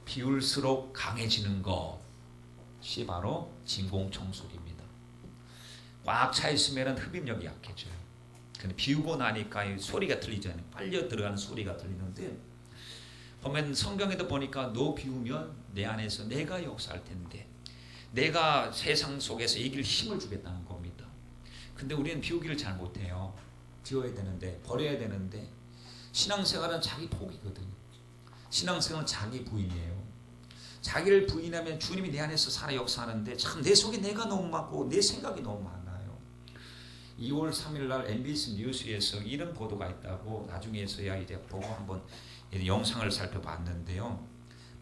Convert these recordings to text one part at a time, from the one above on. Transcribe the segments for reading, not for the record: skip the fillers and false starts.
비울수록 강해지는 것이 바로 진공청소기입니다. 꽉 차 있으면 흡입력이 약해져요. 근데 비우고 나니까 이 소리가 들리잖아요. 빨려 들어가는 소리가 들리는데, 보면 성경에도 보니까 너 비우면 내 안에서 내가 역사할 텐데, 내가 세상 속에서 이길 힘을 주겠다는 겁니다. 근데 우리는 비우기를 잘 못해요. 비워야 되는데, 버려야 되는데, 신앙생활은 자기 포기거든요. 신앙생활은 자기 부인이에요. 자기를 부인하면 주님이 내 안에서 살아 역사하는데, 참 내 속에 내가 너무 많고 내 생각이 너무 많아요. 2월 3일 날 MBC 뉴스에서 이런 보도가 있다고 나중에서야 이제 보고 한번 영상을 살펴봤는데요.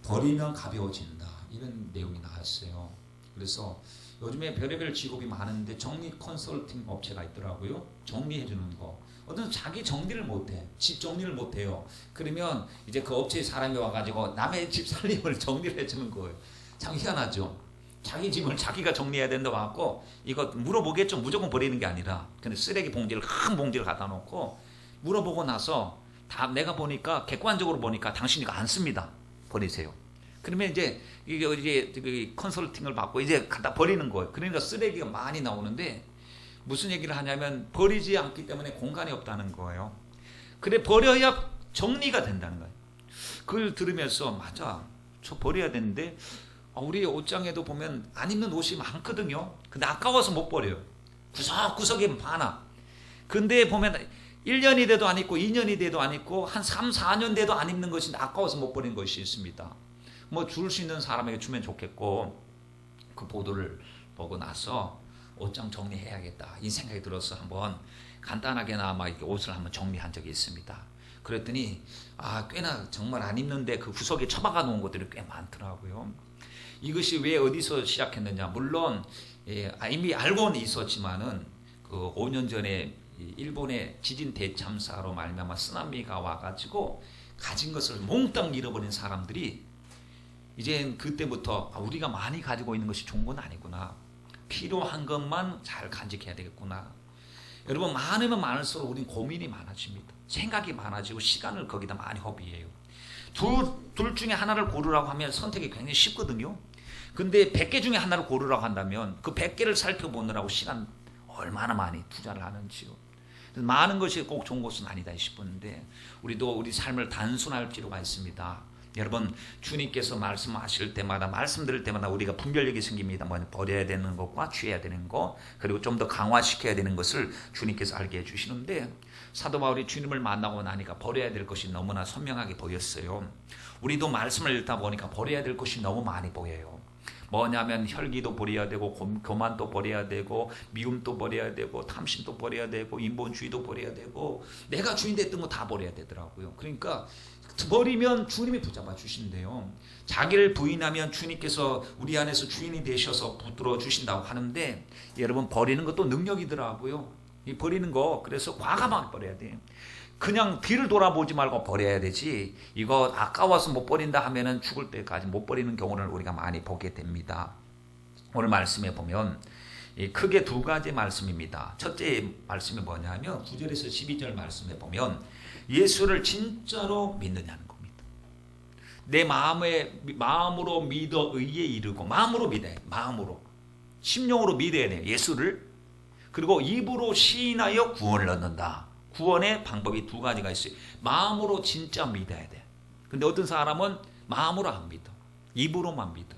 버리면 가벼워진다, 이런 내용이 나왔어요. 그래서 요즘에 별의별 직업이 많은데 정리 컨설팅 업체가 있더라고요. 정리해주는 거. 어떤 자기 정리를 못해, 집 정리를 못해요. 그러면 이제 그 업체에 사람이 와가지고 남의 집 살림을 정리를 해주는 거예요. 참 희한하죠. 자기 집을 자기가 정리해야 된다고 하고, 이거 물어보겠죠. 무조건 버리는 게 아니라, 근데 쓰레기 봉지를, 큰 봉지를 갖다 놓고 물어보고 나서 다 내가 보니까, 객관적으로 보니까 당신이 안 씁니다, 버리세요. 그러면 이제 이게 컨설팅을 받고 이제 갖다 버리는 거예요. 그러니까 쓰레기가 많이 나오는데, 무슨 얘기를 하냐면 버리지 않기 때문에 공간이 없다는 거예요. 그래, 버려야 정리가 된다는 거예요. 그걸 들으면서 맞아, 저 버려야 되는데, 우리 옷장에도 보면 안 입는 옷이 많거든요. 근데 아까워서 못 버려요. 구석구석에 많아. 근데 보면 1년이 돼도 안 입고 2년이 돼도 안 입고 한 3, 4년 돼도 안 입는 것이 아까워서 못 버리는 것이 있습니다. 뭐 줄 수 있는 사람에게 주면 좋겠고, 그 보도를 보고 나서 옷장 정리해야겠다, 이 생각이 들어서 한번 간단하게나마 이렇게 옷을 한번 정리한 적이 있습니다. 그랬더니 꽤나 정말 안 입는데 그 구석에 처박아 놓은 것들이 꽤 많더라고요. 이것이 왜 어디서 시작했느냐, 물론 이미 알고는 있었지만은 그 5년 전에 일본의 지진 대참사로 말미암아 쓰나미가 와가지고 가진 것을 몽땅 잃어버린 사람들이 이제 그때부터 우리가 많이 가지고 있는 것이 좋은 건 아니구나, 필요한 것만 잘 간직해야 되겠구나. 여러분, 많으면 많을수록 우리는 고민이 많아집니다. 생각이 많아지고 시간을 거기다 많이 허비해요. 둘 중에 하나를 고르라고 하면 선택이 굉장히 쉽거든요. 근데 100개 중에 하나를 고르라고 한다면 그 100개를 살펴보느라고 시간 얼마나 많이 투자를 하는지요. 많은 것이 꼭 좋은 것은 아니다 싶었는데, 우리도 우리 삶을 단순할 필요가 있습니다. 여러분, 주님께서 말씀하실 때마다, 말씀 들을 때마다 우리가 분별력이 생깁니다. 버려야 되는 것과 취해야 되는 것, 그리고 좀 더 강화시켜야 되는 것을 주님께서 알게 해주시는데, 사도 바울이 주님을 만나고 나니까 버려야 될 것이 너무나 선명하게 보였어요. 우리도 말씀을 읽다 보니까 버려야 될 것이 너무 많이 보여요. 뭐냐면 혈기도 버려야 되고, 교만도 버려야 되고, 미움도 버려야 되고, 탐심도 버려야 되고, 인본주의도 버려야 되고, 내가 주인 됐던 거 다 버려야 되더라고요. 그러니까 버리면 주님이 붙잡아 주신대요. 자기를 부인하면 주님께서 우리 안에서 주인이 되셔서 붙들어 주신다고 하는데, 여러분, 버리는 것도 능력이더라고요. 이 버리는 거, 그래서 과감하게 버려야 돼요. 그냥 뒤를 돌아보지 말고 버려야 되지, 이거 아까워서 못 버린다 하면은 죽을 때까지 못 버리는 경우를 우리가 많이 보게 됩니다. 오늘 말씀에 보면 크게 두 가지 말씀입니다. 첫째 말씀이 뭐냐면 9절에서 12절 말씀에 보면 예수를 진짜로 믿느냐는 겁니다. 내 마음으로 믿어 의에 이르고, 마음으로 믿어야 돼. 마음으로, 심령으로 믿어야 돼요, 예수를. 그리고 입으로 시인하여 구원을 얻는다. 구원의 방법이 두 가지가 있어요. 마음으로 진짜 믿어야 돼. 근데 어떤 사람은 마음으로 안 믿어, 입으로만 믿어.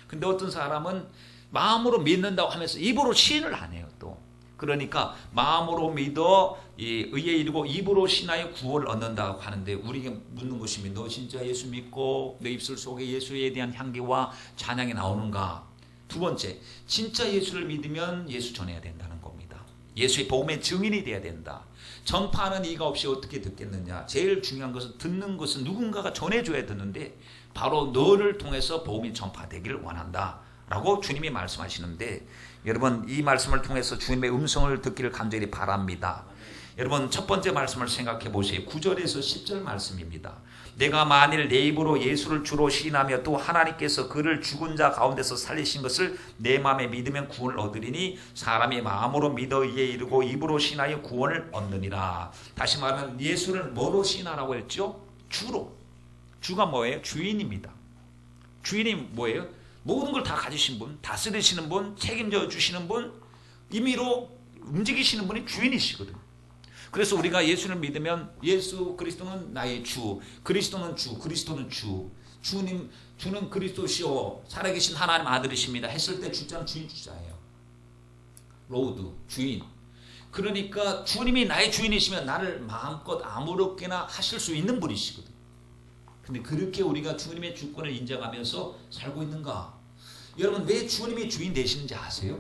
근데 어떤 사람은 마음으로 믿는다고 하면서 입으로 시인을 안 해요 또. 그러니까 마음으로 믿어 의에 이르고 입으로 신하여 구원을 얻는다고 하는데, 우리에게 묻는 것이면 너 진짜 예수 믿고 내 입술 속에 예수에 대한 향기와 찬양이 나오는가? 두 번째, 진짜 예수를 믿으면 예수 전해야 된다는 겁니다. 예수의 복음의 증인이 돼야 된다. 전파하는 이가 없이 어떻게 듣겠느냐. 제일 중요한 것은, 듣는 것은 누군가가 전해줘야 듣는데, 바로 너를 통해서 복음이 전파되기를 원한다 라고 주님이 말씀하시는데, 여러분, 이 말씀을 통해서 주님의 음성을 듣기를 간절히 바랍니다. 여러분, 첫 번째 말씀을 생각해 보세요. 9절에서 10절 말씀입니다. 내가 만일 내 입으로 예수를 주로 시인하며 또 하나님께서 그를 죽은 자 가운데서 살리신 것을 내 마음에 믿으면 구원을 얻으리니, 사람이 마음으로 믿어 의에 이르고 입으로 시인하여 구원을 얻느니라. 다시 말하면 예수를 뭐로 시인하라고 했죠? 주로. 주가 뭐예요? 주인입니다. 주인이 뭐예요? 모든 걸 다 가지신 분, 다스리시는 분, 책임져 주시는 분, 임의로 움직이시는 분이 주인이시거든요. 그래서 우리가 예수를 믿으면 예수 그리스도는 나의 주, 그리스도는 주, 그리스도는 주, 주는 그리스도시오, 살아계신 하나님 아들이십니다 했을 때 주자는 주인 주자예요. 로드, 주인. 그러니까 주님이 나의 주인이시면 나를 마음껏 아무렇게나 하실 수 있는 분이시거든요. 근데 그렇게 우리가 주님의 주권을 인정하면서 살고 있는가? 여러분, 왜 주님이 주인 되시는지 아세요?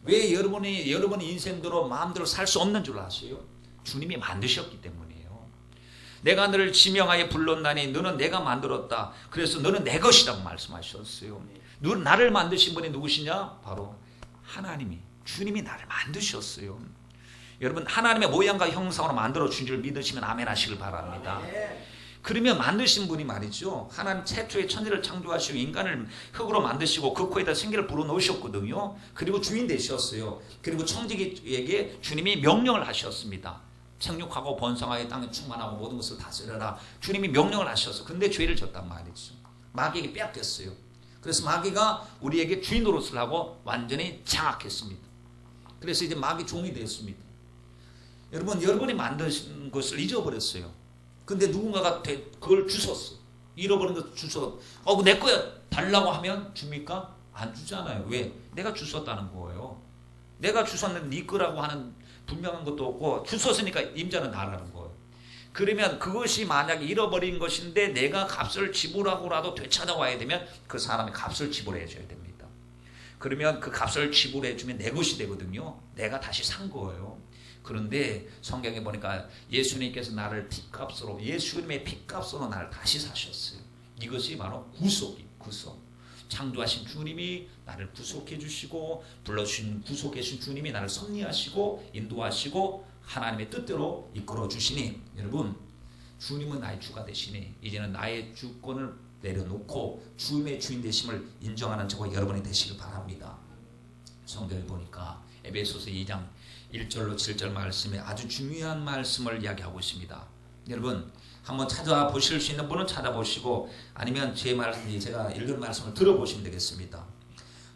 왜 여러분의 인생대로 마음대로 살 수 없는 줄 아세요? 주님이 만드셨기 때문이에요. 내가 너를 지명하여 불렀나니 너는 내가 만들었다. 그래서 너는 내 것이라고 말씀하셨어요. 나를 만드신 분이 누구시냐? 바로 하나님이, 주님이 나를 만드셨어요. 여러분, 하나님의 모양과 형상으로 만들어 준 줄 믿으시면 아멘 하시길 바랍니다. 그러면 만드신 분이 말이죠, 하나님 최초의 천지를 창조하시고 인간을 흙으로 만드시고 그 코에다 생기를 불어넣으셨거든요. 그리고 주인 되셨어요. 그리고 청지기에게 주님이 명령을 하셨습니다. 생육하고 번성하여 땅에 충만하고 모든 것을 다스려라. 주님이 명령을 하셔서, 근데 죄를 졌단 말이죠. 마귀에게 빼앗겼어요. 그래서 마귀가 우리에게 주인 노릇을 하고 완전히 장악했습니다. 그래서 이제 마귀 종이 됐습니다. 여러분이 만드신 것을 잊어버렸어요. 근데 누군가가 그걸 주웠어. 잃어버린 거 주워. 내 거야 달라고 하면 줍니까? 안 주잖아요. 왜? 내가 주웠다는 거예요. 내가 주웠는데 네 거라고 하는 분명한 것도 없고, 주웠으니까 임자는 나라는 거예요. 그러면 그것이 만약에 잃어버린 것인데 내가 값을 지불하고라도 되찾아와야 되면 그 사람이 값을 지불해 줘야 됩니다. 그러면 그 값을 지불해 주면 내 것이 되거든요. 내가 다시 산 거예요. 그런데 성경에 보니까 예수님께서 나를 피값으로, 예수님의 피값으로 나를 다시 사셨어요. 이것이 바로 구속이에요. 구속. 창조하신 주님이 나를 구속해 주시고, 불러주신 구속해 주신 주님이 나를 섭리하시고 인도하시고 하나님의 뜻대로 이끌어 주시니, 여러분, 주님은 나의 주가 되시니 이제는 나의 주권을 내려놓고 주님의 주인 되심을 인정하는 저와 여러분이 되시길 바랍니다. 성경에 보니까 에베소서 2장 1절로 7절 말씀에 아주 중요한 말씀을 이야기하고 있습니다. 여러분, 한번 찾아보실 수 있는 분은 찾아보시고, 아니면 제가 읽은 말씀을 들어보시면 되겠습니다.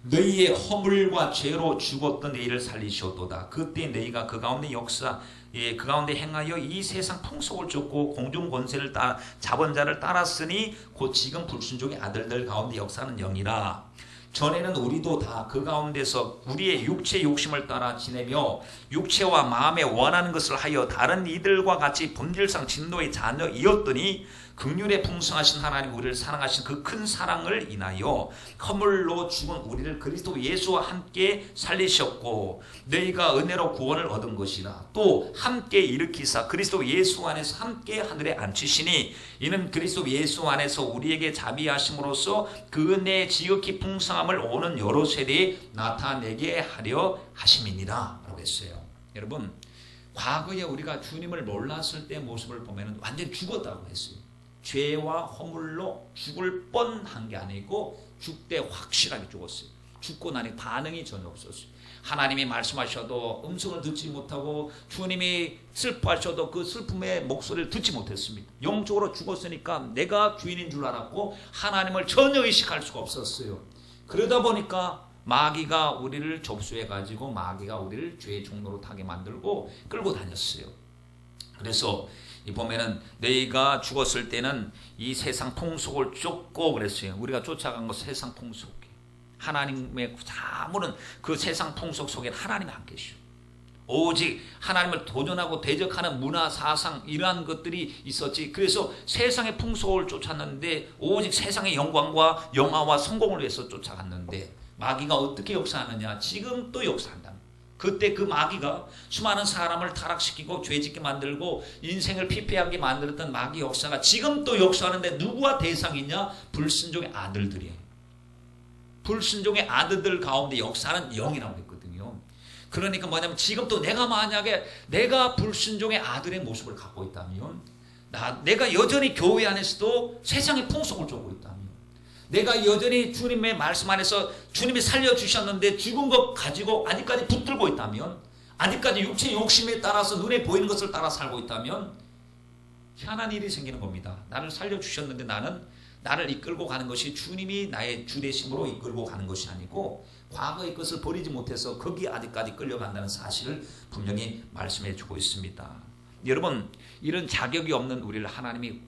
너희의 허물과 죄로 죽었던 너희를 살리셨도다. 그때 너희가 그 가운데 그 가운데 행하여 이 세상 풍속을 쫓고 공중 권세를 잡은 자를 따랐으니 곧 지금 불순종의 아들들 가운데 역사하는 영이라. 전에는 우리도 다 그 가운데서 우리의 육체 욕심을 따라 지내며 육체와 마음에 원하는 것을 하여 다른 이들과 같이 본질상 진노의 자녀이었더니 긍휼에 풍성하신 하나님 우리를 사랑하신 그 큰 사랑을 인하여 허물로 죽은 우리를 그리스도 예수와 함께 살리셨고, 너희가 은혜로 구원을 얻은 것이라. 또 함께 일으키사 그리스도 예수 안에서 함께 하늘에 앉히시니 이는 그리스도 예수 안에서 우리에게 자비하심으로써 그 은혜의 지극히 풍성함을 오는 여러 세대에 나타내게 하려 하심이니라 라고 했어요. 여러분, 과거에 우리가 주님을 몰랐을 때 모습을 보면 완전히 죽었다고 했어요. 죄와 허물로 죽을 뻔한 게 아니고 죽되 확실하게 죽었어요. 죽고 나니 반응이 전혀 없었어요. 하나님이 말씀하셔도 음성을 듣지 못하고, 주님이 슬퍼하셔도 그 슬픔의 목소리를 듣지 못했습니다. 영적으로 죽었으니까 내가 주인인 줄 알았고 하나님을 전혀 의식할 수가 없었어요. 그러다 보니까 마귀가 우리를 접수해가지고 마귀가 우리를 죄의 종로로 타게 만들고 끌고 다녔어요. 그래서 보면은 너희가 죽었을 때는 이 세상 풍속을 쫓고 그랬어요. 우리가 쫓아간 것 세상 풍속. 하나님의 아무런 그 세상 풍속 속에는 하나님이 안 계시오. 오직 하나님을 도전하고 대적하는 문화, 사상 이러한 것들이 있었지. 그래서 세상의 풍속을 쫓았는데 오직 세상의 영광과 영화와 성공을 위해서 쫓아갔는데, 마귀가 어떻게 역사하느냐? 지금 또 역사한다. 그때 그 마귀가 수많은 사람을 타락시키고 죄짓게 만들고 인생을 피폐하게 만들었던 마귀 역사가 지금 또 역사하는데 누구와 대상이냐? 불순종의 아들들이에요. 불순종의 아들들 가운데 역사하는 영이라고 했거든요. 그러니까 뭐냐면 지금 또 만약에 내가 불순종의 아들의 모습을 갖고 있다면, 내가 여전히 교회 안에서도 세상의 풍속을 쫓고 있다면, 내가 여전히 주님의 말씀 안에서 주님이 살려주셨는데 죽은 것 가지고 아직까지 붙들고 있다면, 아직까지 육체 욕심에 따라서 눈에 보이는 것을 따라 살고 있다면 희한한 일이 생기는 겁니다. 나를 살려주셨는데 나는 나를 이끌고 가는 것이 주님이 나의 주대심으로 이끌고 가는 것이 아니고 과거의 것을 버리지 못해서 거기 아직까지 끌려간다는 사실을 분명히 말씀해 주고 있습니다. 여러분, 이런 자격이 없는 우리를 하나님이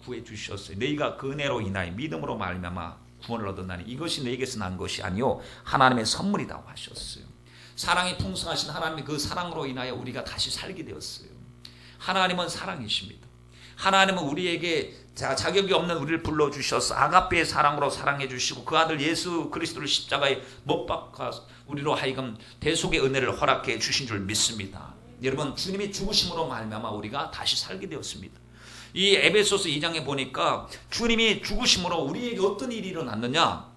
구해 주셨어요. 너희가 그 은혜로 인하여 믿음으로 말미암아 구원을 얻었나니 이것이 너희에게서 난 것이 아니요 하나님의 선물이라고 하셨어요. 사랑이 풍성하신 하나님의 그 사랑으로 인하여 우리가 다시 살게 되었어요. 하나님은 사랑이십니다. 하나님은 우리에게 자격이 없는 우리를 불러주셔서 아가페의 사랑으로 사랑해 주시고 그 아들 예수 그리스도를 십자가에 못 박아 우리로 하여금 대속의 은혜를 허락해 주신 줄 믿습니다. 여러분, 주님이 죽으심으로 말미암아 우리가 다시 살게 되었습니다. 이 에베소서 2장에 보니까 주님이 죽으심으로 우리에게 어떤 일이 일어났느냐?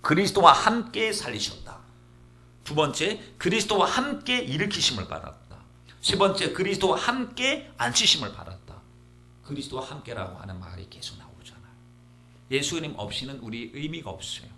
그리스도와 함께 살리셨다. 두 번째, 그리스도와 함께 일으키심을 받았다. 세 번째, 그리스도와 함께 앉히심을 받았다. 그리스도와 함께라고 하는 말이 계속 나오잖아요. 예수님 없이는 우리 의미가 없어요.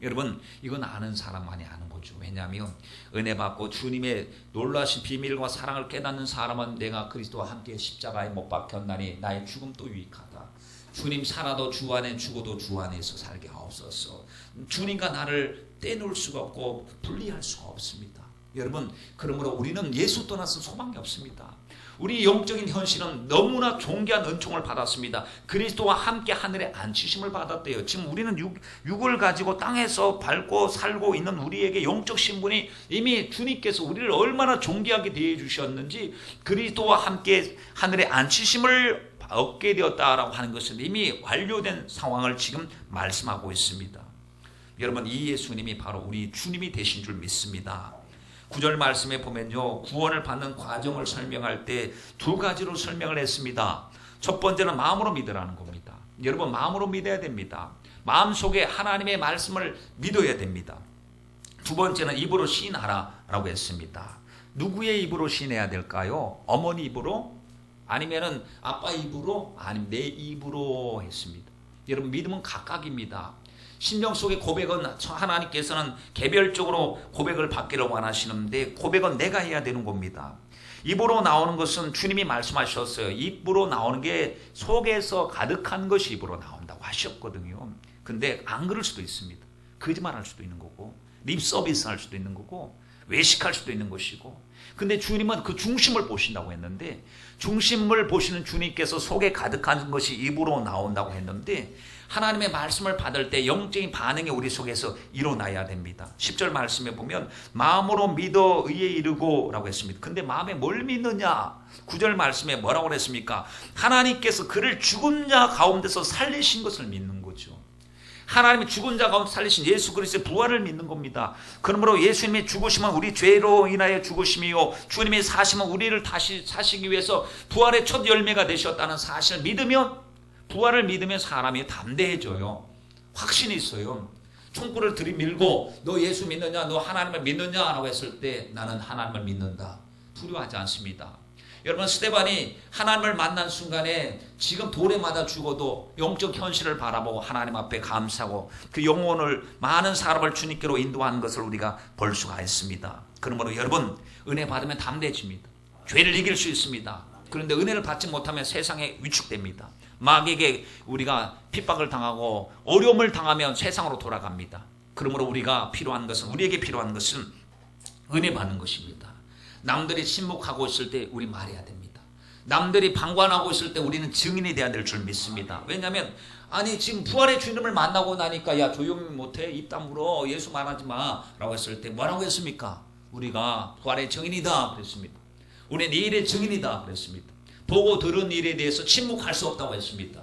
여러분, 이건 아는 사람만이 아는 거죠. 왜냐하면 은혜 받고 주님의 놀라신 비밀과 사랑을 깨닫는 사람은 내가 그리스도와 함께 십자가에 못 박혔나니 나의 죽음도 유익하다. 주님 살아도 주 안에 죽어도 주 안에서 살게 하옵소서. 주님과 나를 떼놓을 수가 없고 분리할 수가 없습니다. 여러분, 그러므로 우리는 예수 떠나서 소망이 없습니다. 우리 영적인 현실은 너무나 존귀한 은총을 받았습니다. 그리스도와 함께 하늘에 앉히심을 받았대요. 지금 우리는 육을 가지고 땅에서 밟고 살고 있는 우리에게 영적 신분이 이미 주님께서 우리를 얼마나 존귀하게 대해 주셨는지 그리스도와 함께 하늘에 앉히심을 얻게 되었다라고 하는 것은 이미 완료된 상황을 지금 말씀하고 있습니다. 여러분, 이 예수님이 바로 우리 주님이 되신 줄 믿습니다. 9절 말씀에 보면요, 구원을 받는 과정을 설명할 때 두 가지로 설명을 했습니다. 첫 번째는 마음으로 믿으라는 겁니다. 여러분, 마음으로 믿어야 됩니다. 마음속에 하나님의 말씀을 믿어야 됩니다. 두 번째는 입으로 시인하라라고 했습니다. 누구의 입으로 시인해야 될까요? 어머니 입으로? 아니면은 아빠 입으로? 아니면 내 입으로 했습니다. 여러분, 믿음은 각각입니다. 심령 속의 고백은 하나님께서는 개별적으로 고백을 받기를 원하시는데 고백은 내가 해야 되는 겁니다. 입으로 나오는 것은 주님이 말씀하셨어요. 입으로 나오는 게 속에서 가득한 것이 입으로 나온다고 하셨거든요. 근데 안 그럴 수도 있습니다. 거짓말할 수도 있는 거고 립 서비스 할 수도 있는 거고 외식할 수도 있는 것이고, 근데 주님은 그 중심을 보신다고 했는데 중심을 보시는 주님께서 속에 가득한 것이 입으로 나온다고 했는데 하나님의 말씀을 받을 때 영적인 반응이 우리 속에서 일어나야 됩니다. 10절 말씀에 보면 마음으로 믿어 의에 이르고 라고 했습니다. 근데 마음에 뭘 믿느냐? 9절 말씀에 뭐라고 그랬습니까? 하나님께서 그를 죽은 자 가운데서 살리신 것을 믿는 거죠. 하나님이 죽은 자 가운데 살리신 예수 그리스도의 부활을 믿는 겁니다. 그러므로 예수님의 죽으심은 우리 죄로 인하여 죽으심이요 주님의 사심은 우리를 다시 사시기 위해서 부활의 첫 열매가 되셨다는 사실을 믿으면, 부활을 믿으면 사람이 담대해져요. 확신이 있어요. 총구를 들이밀고 너 예수 믿느냐, 너 하나님을 믿느냐 라고 했을 때 나는 하나님을 믿는다. 두려워하지 않습니다. 여러분, 스데반이 하나님을 만난 순간에 지금 돌에 맞아 죽어도 영적 현실을 바라보고 하나님 앞에 감사하고 그 영혼을, 많은 사람을 주님께로 인도하는 것을 우리가 볼 수가 있습니다. 그러므로 여러분, 은혜 받으면 담대해집니다. 죄를 이길 수 있습니다. 그런데 은혜를 받지 못하면 세상에 위축됩니다. 마귀에게 우리가 핍박을 당하고 어려움을 당하면 세상으로 돌아갑니다. 그러므로 우리에게 필요한 것은 은혜 받는 것입니다. 남들이 침묵하고 있을 때 우리 말해야 됩니다. 남들이 방관하고 있을 때 우리는 증인이 돼야 될 줄 믿습니다. 왜냐하면 아니 지금 부활의 주님을 만나고 나니까 야 조용히 못해, 입 다물어, 예수 말하지 마 라고 했을 때 뭐라고 했습니까? 우리가 부활의 증인이다 그랬습니다. 우리는 이 일의 증인이다 그랬습니다. 보고 들은 일에 대해서 침묵할 수 없다고 했습니다.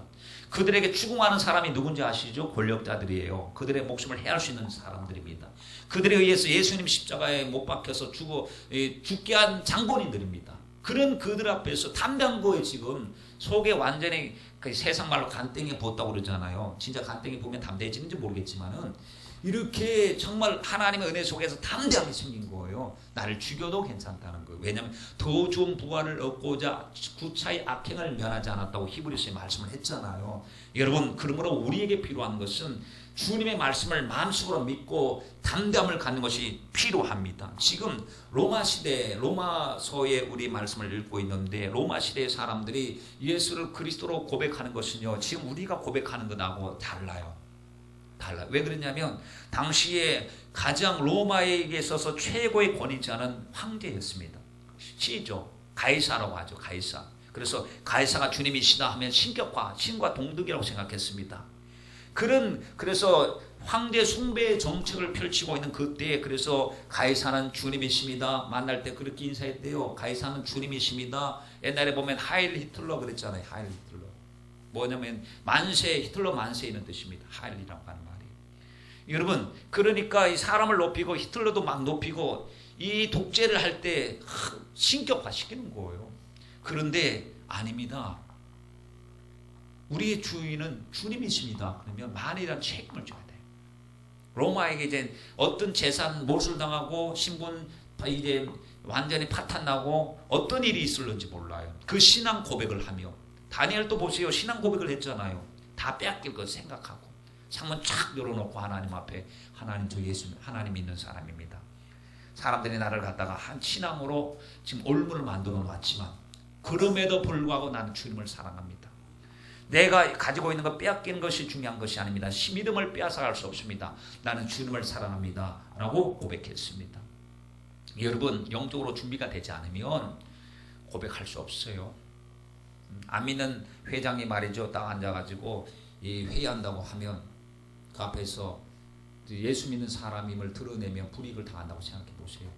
그들에게 추궁하는 사람이 누군지 아시죠? 권력자들이에요. 그들의 목숨을 해할 수 있는 사람들입니다. 그들에 의해서 예수님 십자가에 못 박혀서 죽게 한 장본인들입니다. 그런 그들 앞에서 담대한 거에 지금 속에 완전히 그 세상 말로 간땡이 부었다고 그러잖아요. 진짜 간땡이 보면 담대해지는지 모르겠지만은 이렇게 정말 하나님의 은혜 속에서 담대함이 생긴 거예요. 나를 죽여도 괜찮다는 거예요. 왜냐하면 더 좋은 부활을 얻고자 구차의 악행을 면하지 않았다고 히브리서에 말씀을 했잖아요. 여러분, 그러므로 우리에게 필요한 것은 주님의 말씀을 마음속으로 믿고 담대함을 갖는 것이 필요합니다. 지금 로마 시대, 로마서에 우리 말씀을 읽고 있는데 로마 시대의 사람들이 예수를 그리스도로 고백하는 것은요, 지금 우리가 고백하는 것하고 달라요. 왜 그러냐면 당시에 가장 로마에게 있어서 최고의 권위자는 황제였습니다. 시죠. 가이사라고 하죠. 가이사. 그래서 가이사가 주님이시다 하면 신과 동등이라고 생각했습니다. 그래서 황제 숭배의 정책을 펼치고 있는 그때에, 그래서 가이사는 주님이십니다. 만날 때 그렇게 인사했대요. 가이사는 주님이십니다. 옛날에 보면 하일 히틀러 그랬잖아요. 하일 히틀러. 뭐냐면 히틀러 만세 이런 뜻입니다. 하일이라고 하는 말이. 여러분, 그러니까 이 사람을 높이고 히틀러도 막 높이고 이 독재를 할 때 신격화시키는 거예요. 그런데 아닙니다. 우리의 주인은 주님이십니다. 그러면 만이란 책임을 져야 돼요. 로마에게 이제 어떤 재산 몰수당하고 신분 이제 완전히 파탄나고 어떤 일이 있을는지 몰라요. 그 신앙 고백을 하며, 다니엘도 보세요. 신앙 고백을 했잖아요. 다 빼앗길 것 생각하고 창문 쫙 열어놓고 하나님 앞에, 하나님 저 예수 하나님 믿는 사람입니다. 사람들이 나를 갖다가 한 신앙으로 지금 올무를 만들어 놨지만 그럼에도 불구하고 나는 주님을 사랑합니다. 내가 가지고 있는 거 빼앗기는 것이 중요한 것이 아닙니다. 믿음을 빼앗아갈 수 없습니다. 나는 주님을 사랑합니다. 라고 고백했습니다. 여러분, 영적으로 준비가 되지 않으면 고백할 수 없어요. 안 믿는 회장이 말이죠. 딱 앉아가지고 회의한다고 하면 그 앞에서 예수 믿는 사람임을 드러내면 불이익을 당한다고 생각해 보세요.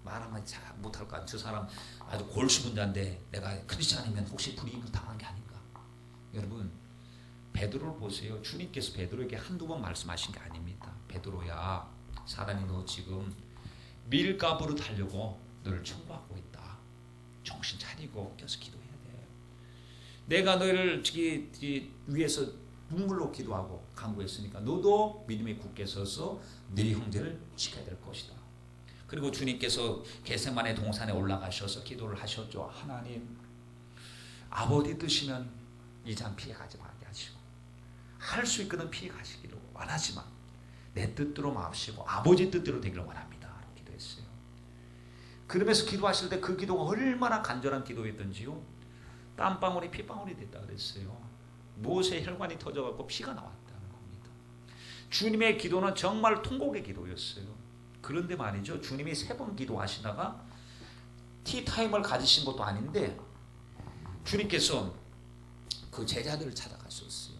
말하면 잘 못할 것 같아요. 저 사람 아주 골수분자인데 내가 크리스찬이면 혹시 불이익을 당한 게 아닌가. 여러분, 베드로를 보세요. 주님께서 베드로에게 한두 번 말씀하신 게 아닙니다. 베드로야, 사단이 너 지금 밀가부로 하려고 너를 청구하고 있다. 정신 차리고 껴서 기도해야 돼. 내가 너를 위해서 눈물로 기도하고 간구했으니까 너도 믿음에 굳게 서서 네 형제를 지켜야 될 것이다. 그리고 주님께서 겟세마네 동산에 올라가셔서 기도를 하셨죠. 하나님, 아버지 뜻이면 이 잔 피해가지 말게 하시고, 할 수 있거든 피해가시기를 원하지만 내 뜻대로 마옵시고 아버지 뜻대로 되기를 원합니다. 기도했어요. 그러면서 기도하실 때 그 기도가 얼마나 간절한 기도였던지요. 땀방울이 피방울이 됐다 그랬어요. 무엇에 혈관이 터져갖고 피가 나왔다는 겁니다. 주님의 기도는 정말 통곡의 기도였어요. 그런데 말이죠, 주님이 3번 기도하시다가 티타임을 가지신 것도 아닌데 주님께서 그 제자들을 찾아가셨어요.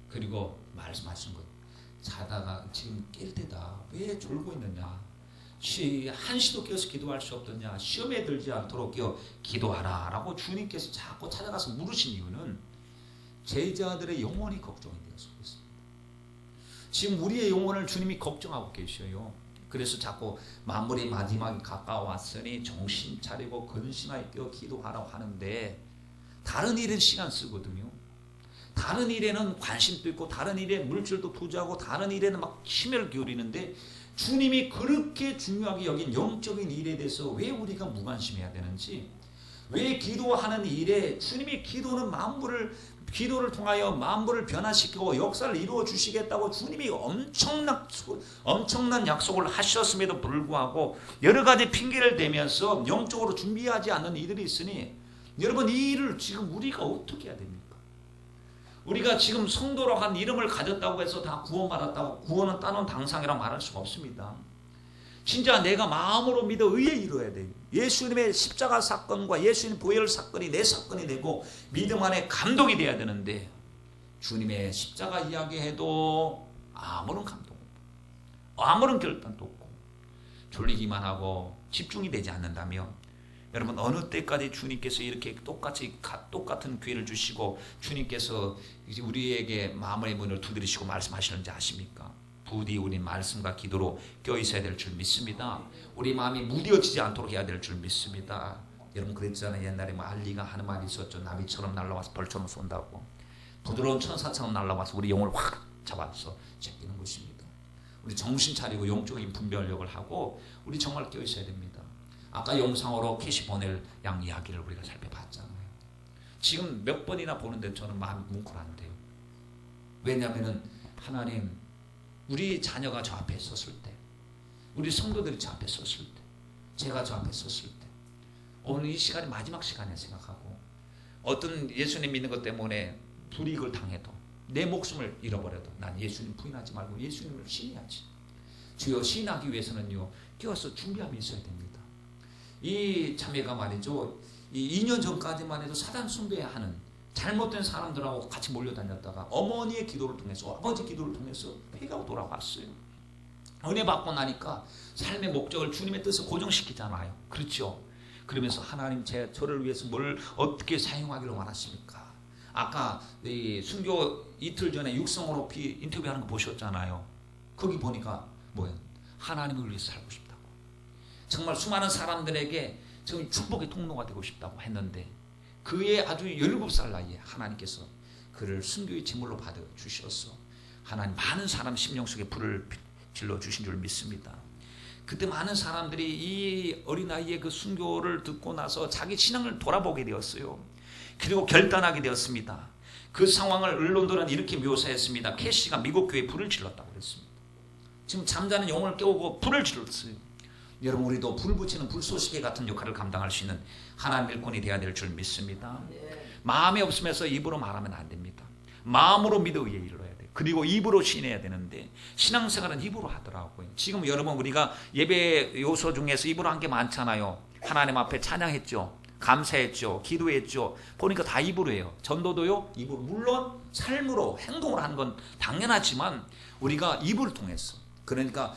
그리고 말씀하신 것, 자다가 지금 깰 때다. 왜 졸고 있느냐. 한시도 깨어서 기도할 수 없느냐. 시험에 들지 않도록 기도하라 라고 주님께서 자꾸 찾아가서 물으신 이유는 제자들의 영혼이 걱정이 되어서 그렇습니다. 지금 우리의 영혼을 주님이 걱정하고 계셔요. 그래서 자꾸 만물이 마지막이 가까워왔으니 정신 차리고 근신하여 깨어 기도하라고 하는데, 다른 일은 시간 쓰거든요. 다른 일에는 관심도 있고 다른 일에 물질도 투자하고 다른 일에는 막 힘을 기울이는데, 주님이 그렇게 중요하게 여긴 영적인 일에 대해서 왜 우리가 무관심해야 되는지, 왜 기도하는 일에 주님이 기도를 통하여 만물을 변화시키고 역사를 이루어 주시겠다고 주님이 엄청난 약속을 하셨음에도 불구하고 여러 가지 핑계를 대면서 영적으로 준비하지 않는 이들이 있으니, 여러분, 이 일을 지금 우리가 어떻게 해야 됩니까? 우리가 지금 성도로 한 이름을 가졌다고 해서 다 구원받았다고 구원은 따놓은 당상이라고 말할 수가 없습니다. 진짜 내가 마음으로 믿어 의에 이루어야 돼요. 예수님의 십자가 사건과 예수님 보혈 사건이 내 사건이 되고 믿음 안에 감동이 돼야 되는데, 주님의 십자가 이야기해도 아무런 감동 없고 아무런 결단도 없고 졸리기만 하고 집중이 되지 않는다면, 여러분, 어느 때까지 주님께서 이렇게 똑같은 기회를 주시고 주님께서 우리에게 마음의 문을 두드리시고 말씀하시는지 아십니까? 부디 우리 말씀과 기도로 껴있어야 될 줄 믿습니다. 우리 마음이 무뎌지지 않도록 해야 될 줄 믿습니다. 여러분, 그랬잖아요. 옛날에 알리가 하는 말이 있었죠. 나비처럼 날아와서 벌처럼 쏜다고. 부드러운 천사처럼 날아와서 우리 영혼을 확 잡아서 제끼는 것입니다. 우리 정신 차리고 영적인 분별력을 하고 우리 정말 깨어 있어야 됩니다. 아까 영상으로 캐시 보낼 양 이야기를 우리가 살펴봤잖아요. 지금 몇 번이나 보는데 저는 마음이 뭉클한데요. 왜냐하면 하나님, 우리 자녀가 저 앞에 섰을 때, 우리 성도들이 저 앞에 섰을 때, 제가 저 앞에 섰을 때, 오늘 이 시간이 마지막 시간에 생각하고 어떤 예수님 믿는 것 때문에 불이익을 당해도 내 목숨을 잃어버려도 난 예수님 부인하지 말고 예수님을 신뢰하지. 주여 시인하기 위해서는요, 깨어서 준비함이 있어야 됩니다. 이 자매가 말이죠, 이 2년 전까지만 해도 사단 숭배하는 잘못된 사람들하고 같이 몰려다녔다가 어머니의 기도를 통해서, 아버지 기도를 통해서 회개하고 돌아왔어요. 은혜 받고 나니까 삶의 목적을 주님의 뜻을 고정시키잖아요. 그렇죠? 그러면서 하나님, 저를 위해서 뭘 어떻게 사용하기를 원하십니까? 아까 이 순교 이틀 전에 육성으로 인터뷰하는 거 보셨잖아요. 거기 보니까 뭐예요? 하나님을 위해서 살고 싶다고. 정말 수많은 사람들에게 정말 축복의 통로가 되고 싶다고 했는데, 그의 아주 17살 나이에 하나님께서 그를 순교의 제물로 받아 주셔서 하나님 많은 사람 심령 속에 불을 질러 주신 줄 믿습니다. 그때 많은 사람들이 이 어린아이의 그 순교를 듣고 나서 자기 신앙을 돌아보게 되었어요. 그리고 결단하게 되었습니다. 그 상황을 언론들은 이렇게 묘사했습니다. 캐시가 미국 교회에 불을 질렀다고 그랬습니다. 지금 잠자는 영혼을 깨우고 불을 질렀어요. 여러분, 우리도 불 붙이는 불쏘시개 같은 역할을 감당할 수 있는 하나님의 일꾼이 되어야 될 줄 믿습니다. 마음이 없으면서 입으로 말하면 안 됩니다. 마음으로 믿어 의에 이르러야 돼요. 그리고 입으로 신해야 되는데 신앙생활은 입으로 하더라고요. 지금 여러분, 우리가 예배 요소 중에서 입으로 한 게 많잖아요. 하나님 앞에 찬양했죠, 감사했죠, 기도했죠. 보니까 다 입으로 해요. 전도도요, 입으로. 물론 삶으로, 행동으로 하는 건 당연하지만 우리가 입을 통해서, 그러니까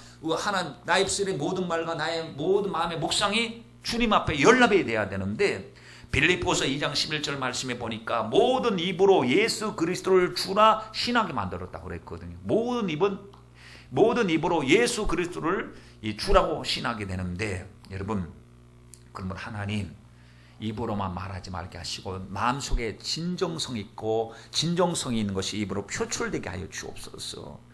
나 입술의 모든 말과 나의 모든 마음의 묵상이 주님 앞에 연락이 돼야 되는데, 빌립보서 2장 11절 말씀에 보니까 모든 입으로 예수 그리스도를 주라 신하게 만들었다고 그랬거든요. 모든 입으로 예수 그리스도를 주라고 신하게 되는데, 여러분, 그러면 하나님, 입으로만 말하지 말게 하시고 마음속에 진정성 있고 진정성이 있는 것이 입으로 표출되게 하여 주옵소서.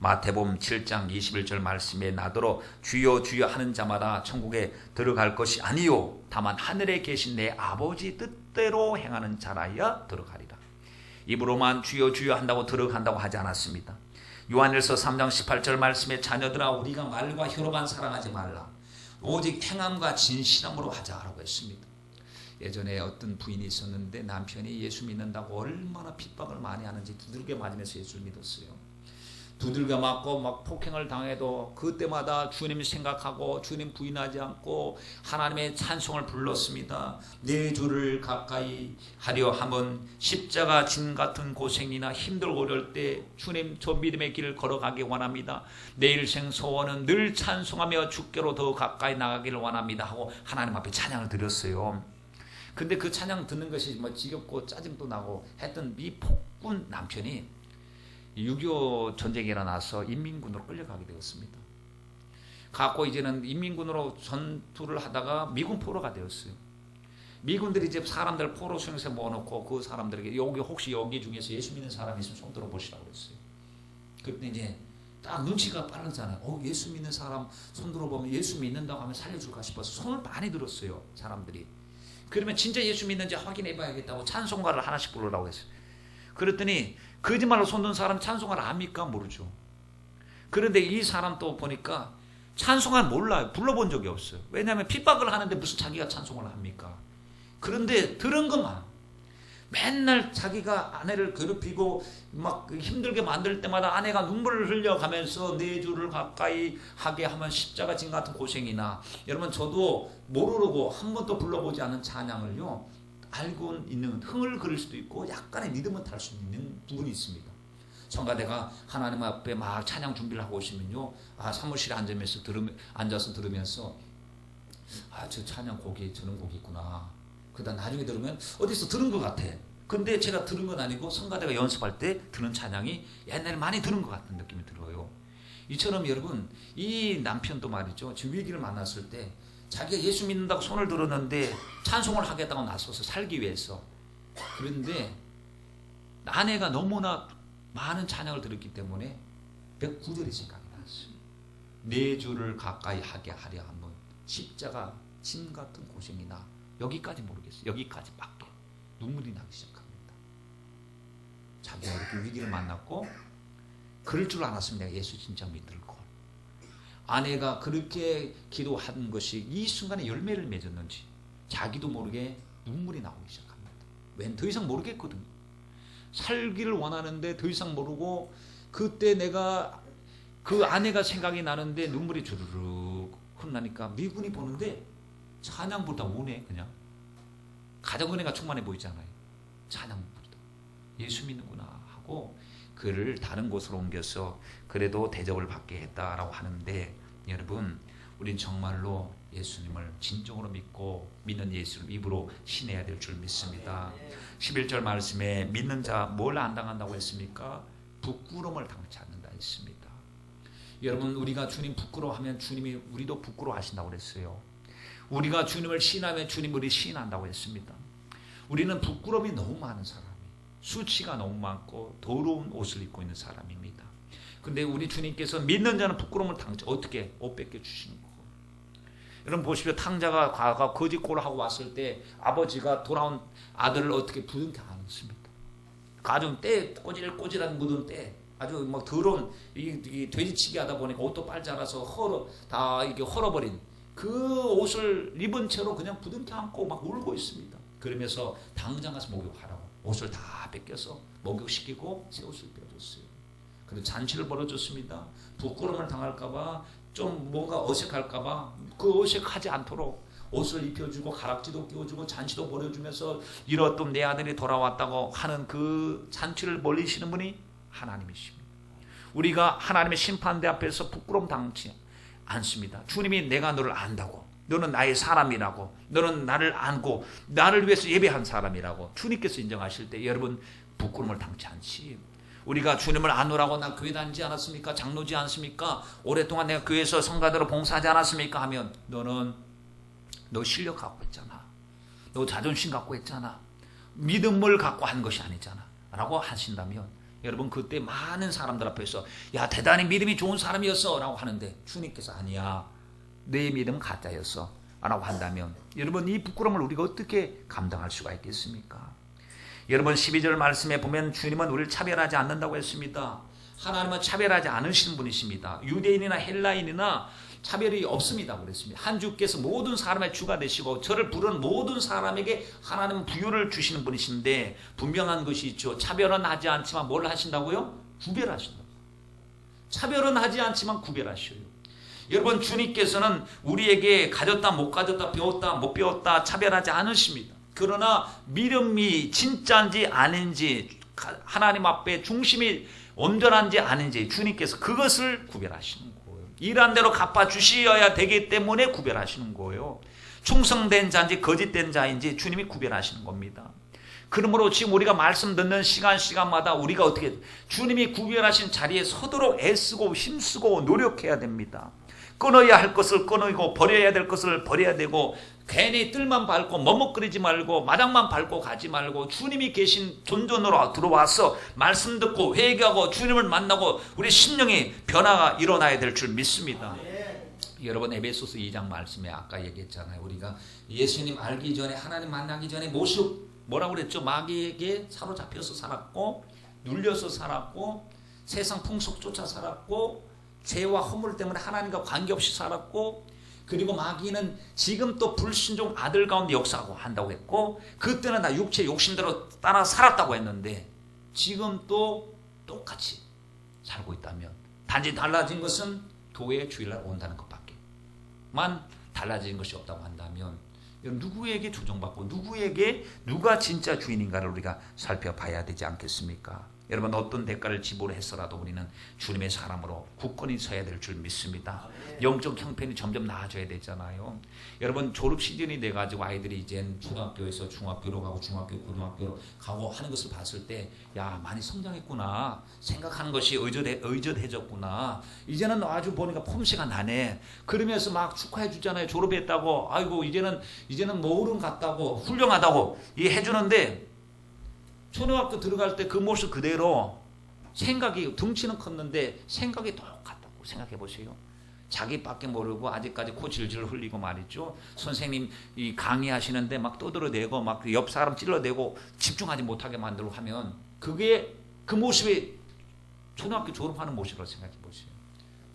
마태복음 7장 21절 말씀에 나더러 주여 주여 하는 자마다 천국에 들어갈 것이 아니요 다만 하늘에 계신 내 아버지 뜻대로 행하는 자라야 들어가리라. 입으로만 주여 주여 한다고 들어간다고 하지 않았습니다. 요한일서 3장 18절 말씀에 자녀들아, 우리가 말과 혀로만 사랑하지 말라, 오직 행함과 진실함으로 하자라고 했습니다. 예전에 어떤 부인이 있었는데 남편이 예수 믿는다고 얼마나 핍박을 많이 하는지 두들겨 맞으면서 예수를 믿었어요. 두들겨 맞고 막 폭행을 당해도 그때마다 주님 생각하고 주님 부인하지 않고 하나님의 찬송을 불렀습니다. 내 주를 가까이 하려 함은 십자가 짐 같은 고생이나 힘들고 어려울 때 주님, 저 믿음의 길을 걸어가기 원합니다. 내 일생 소원은 늘 찬송하며 주께로 더 가까이 나가기를 원합니다 하고 하나님 앞에 찬양을 드렸어요. 근데 그 찬양 듣는 것이 뭐 지겹고 짜증도 나고 했던 이 폭군 남편이 6.25 전쟁이 일어나서 인민군으로 끌려가게 되었습니다. 갖고 이제는 인민군으로 전투를 하다가 미군 포로가 되었어요. 미군들이 이제 사람들 포로 수용소에 모아놓고 그 사람들에게 혹시 여기 중에서 예수 믿는 사람이 있으면 손 들어보시라고 그랬어요. 그때 이제 딱 눈치가 빠르잖아요. 예수 믿는 사람 손 들어보면 예수 믿는다고 하면 살려줄까 싶어서 손을 많이 들었어요, 사람들이. 그러면 진짜 예수 믿는지 확인해 봐야겠다고 찬송가를 하나씩 부르라고 했어요. 그랬더니 거짓말로 손든 사람 찬송가를 압니까? 모르죠. 그런데 이 사람 또 보니까 찬송가를 몰라요. 불러본 적이 없어요. 왜냐하면 핍박을 하는데 무슨 자기가 찬송을 합니까? 그런데 들은 것만, 맨날 자기가 아내를 괴롭히고 막 힘들게 만들 때마다 아내가 눈물을 흘려가면서 내 주를 가까이 하게 하면 십자가 진 같은 고생이나, 여러분 저도 모르고 한 번도 불러보지 않은 찬양을요 알고 있는, 흥을 그릴 수도 있고 약간의 리듬을 탈 수 있는 부분이 있습니다. 성가대가 하나님 앞에 막 찬양 준비를 하고 오시면요, 사무실에 앉아서 들으면서 저 찬양 곡이 저런 곡이 있구나. 그다음 나중에 들으면 어디서 들은 것 같아. 근데 제가 들은 건 아니고 성가대가 연습할 때 들은 찬양이 옛날에 많이 들은 것 같은 느낌이 들어요. 이처럼 여러분, 이 남편도 말이죠, 지금 위기를 만났을 때 자기가 예수 믿는다고 손을 들었는데 찬송을 하겠다고 나서서 살기 위해서. 그런데 아내가 너무나 많은 찬양을 들었기 때문에 109절이 생각이 났어요. 내 주를 가까이 하게 하려 하면 십자가 짐 같은 고생이나 여기까지 모르겠어요. 여기까지밖에 눈물이 나기 시작합니다. 자기가 이렇게 위기를 만났고 그럴 줄 알았으면 내가 예수 진짜 믿을 걸. 아내가 그렇게 기도한 것이 이 순간에 열매를 맺었는지 자기도 모르게 눈물이 나오기 시작합니다. 웬 더 이상 모르겠거든요. 살기를 원하는데 더 이상 모르고 그때 내가 그 아내가 생각이 나는데 눈물이 주르륵 흘러나니까 미군이 보는데 찬양부르다 우네. 그냥 가정은혜가 충만해 보이잖아요. 찬양부르다 예수 믿는구나 하고 그를 다른 곳으로 옮겨서 그래도 대접을 받게 했다라고 하는데, 여러분 우린 정말로 예수님을 진정으로 믿고 믿는 예수를 입으로 신해야 될 줄 믿습니다. 11절 말씀에 믿는 자 뭘 안 당한다고 했습니까? 부끄러움을 당치 않는다 했습니다. 여러분 우리가 주님 부끄러워하면 주님이 우리도 부끄러워하신다고 그랬어요. 우리가 주님을 시인하면 주님 우리 시인한다고 했습니다. 우리는 부끄러움이 너무 많은 사람이, 수치가 너무 많고 더러운 옷을 입고 있는 사람입니다. 근데 우리 주님께서 믿는 자는 부끄러움을 당치 어떻게 옷 뺏겨 주시는 거고. 여러분 보십시오. 탕자가 과거 거짓골을 하고 왔을 때 아버지가 돌아온 아들을 어떻게 부둥켜 안습니까? 가좀 때 꼬질꼬질한 묻은 때 아주 막 더러운 이 돼지치기 하다 보니까 옷도 빨지 않아서 다 이게 헐어버린 그 옷을 입은 채로 그냥 부둥켜 안고 막 울고 있습니다. 그러면서 당장 가서 목욕하라고 옷을 다 뺏겨서 목욕시키고 새 옷을 빼줬어요. 그리고 잔치를 벌어줬습니다. 부끄러움을 당할까봐, 좀 뭔가 어색할까봐 그 어색하지 않도록 옷을 입혀주고 가락지도 끼워주고 잔치도 벌여주면서 이렇듯 내 아들이 돌아왔다고 하는 그 잔치를 벌이시는 분이 하나님이십니다. 우리가 하나님의 심판대 앞에서 부끄러움 당치 않습니다. 주님이 내가 너를 안다고, 너는 나의 사람이라고, 너는 나를 안고 나를 위해서 예배한 사람이라고 주님께서 인정하실 때 여러분 부끄러움을 당치 않지. 우리가 주님을 안으라고 나 교회 다니지 않았습니까? 장로지 않습니까? 오랫동안 내가 교회에서 성가대로 봉사하지 않았습니까? 하면 너 실력 갖고 있잖아. 너 자존심 갖고 있잖아. 믿음을 갖고 한 것이 아니잖아 라고 하신다면 여러분 그때 많은 사람들 앞에서 야 대단히 믿음이 좋은 사람이었어 라고 하는데 주님께서 아니야 내 믿음은 가짜였어 라고 한다면 여러분 이 부끄러움을 우리가 어떻게 감당할 수가 있겠습니까? 여러분 12절 말씀에 보면 주님은 우리를 차별하지 않는다고 했습니다. 하나님은 차별하지 않으시는 분이십니다. 유대인이나 헬라인이나 차별이 없습니다 그랬습니다. 한 주께서 모든 사람의 주가 되시고 저를 부르는 모든 사람에게 하나님은 부유를 주시는 분이신데 분명한 것이 있죠. 차별은 하지 않지만 뭘 하신다고요? 구별하신다고. 차별은 하지 않지만 구별하셔요. 여러분 주님께서는 우리에게 가졌다 못 가졌다 배웠다 못 배웠다 차별하지 않으십니다. 그러나 믿음이 진짜인지 아닌지 하나님 앞에 중심이 온전한지 아닌지 주님께서 그것을 구별하시는 거예요. 일한 대로 갚아주셔야 되기 때문에 구별하시는 거예요. 충성된 자인지 거짓된 자인지 주님이 구별하시는 겁니다. 그러므로 지금 우리가 말씀 듣는 시간마다 우리가 어떻게 주님이 구별하신 자리에 서도록 애쓰고 힘쓰고 노력해야 됩니다. 끊어야 할 것을 끊고 버려야 될 것을 버려야 되고 괜히 뜰만 밟고 머뭇거리지 말고 마당만 밟고 가지 말고 주님이 계신 존전으로 들어와서 말씀 듣고 회개하고 주님을 만나고 우리 심령의 변화가 일어나야 될 줄 믿습니다. 여러분 에베소서 2장 말씀에 아까 얘기했잖아요. 우리가 예수님 알기 전에 하나님 만나기 전에 모습 뭐라고 그랬죠? 마귀에게 사로잡혀서 살았고 눌려서 살았고 세상 풍속 쫓아 살았고 죄와 허물 때문에 하나님과 관계없이 살았고 그리고 마귀는 지금 또 불신종 아들 가운데 역사하고 한다고 했고 그때는 나 육체 욕심대로 따라 살았다고 했는데 지금 또 똑같이 살고 있다면 단지 달라진 것은 교회 주일날 온다는 것밖에만 달라진 것이 없다고 한다면 누구에게 조정받고 누가 진짜 주인인가를 우리가 살펴봐야 되지 않겠습니까? 여러분 어떤 대가를 지불해서라도 우리는 주님의 사람으로 굳건히 서야 될 줄 믿습니다. 영적 형편이 점점 나아져야 되잖아요. 여러분 졸업 시즌이 돼가지고 아이들이 이제 초등학교에서 중학교로 가고 중학교 고등학교로 가고 하는 것을 봤을 때 야 많이 성장했구나 생각하는 것이 의젓해졌구나 이제는 아주 보니까 폼새가 나네 그러면서 막 축하해 주잖아요. 졸업했다고 아이고 이제는 모름 같다고 훌륭하다고 해주는데 초등학교 들어갈 때 그 모습 그대로 생각이 덩치는 컸는데 생각이 똑같다고 생각해 보세요. 자기밖에 모르고 아직까지 코 질질 흘리고 말이죠. 선생님 이 강의하시는데 막 떠들어대고 막 옆 사람 찔러대고 집중하지 못하게 만들고 하면 그게 그 모습이 초등학교 졸업하는 모습으로 생각해 보세요.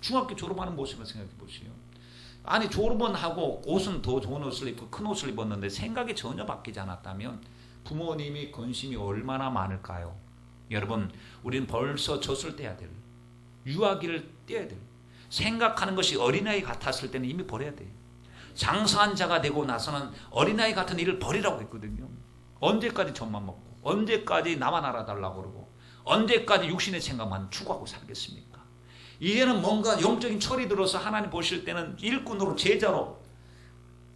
중학교 졸업하는 모습으로 생각해 보세요. 아니 졸업은 하고 옷은 더 좋은 옷을 입고 큰 옷을 입었는데 생각이 전혀 바뀌지 않았다면 부모님이 관심이 얼마나 많을까요? 여러분 우리는 벌써 젖을 떼야 될 유아기를 떼야 될 생각하는 것이 어린아이 같았을 때는 이미 버려야 돼요. 장사한 자가 되고 나서는 어린아이 같은 일을 버리라고 했거든요. 언제까지 젖만 먹고 언제까지 나만 알아달라고 그러고 언제까지 육신의 생각만 추구하고 살겠습니까? 이제는 뭔가 영적인 철이 들어서 하나님 보실 때는 일꾼으로 제자로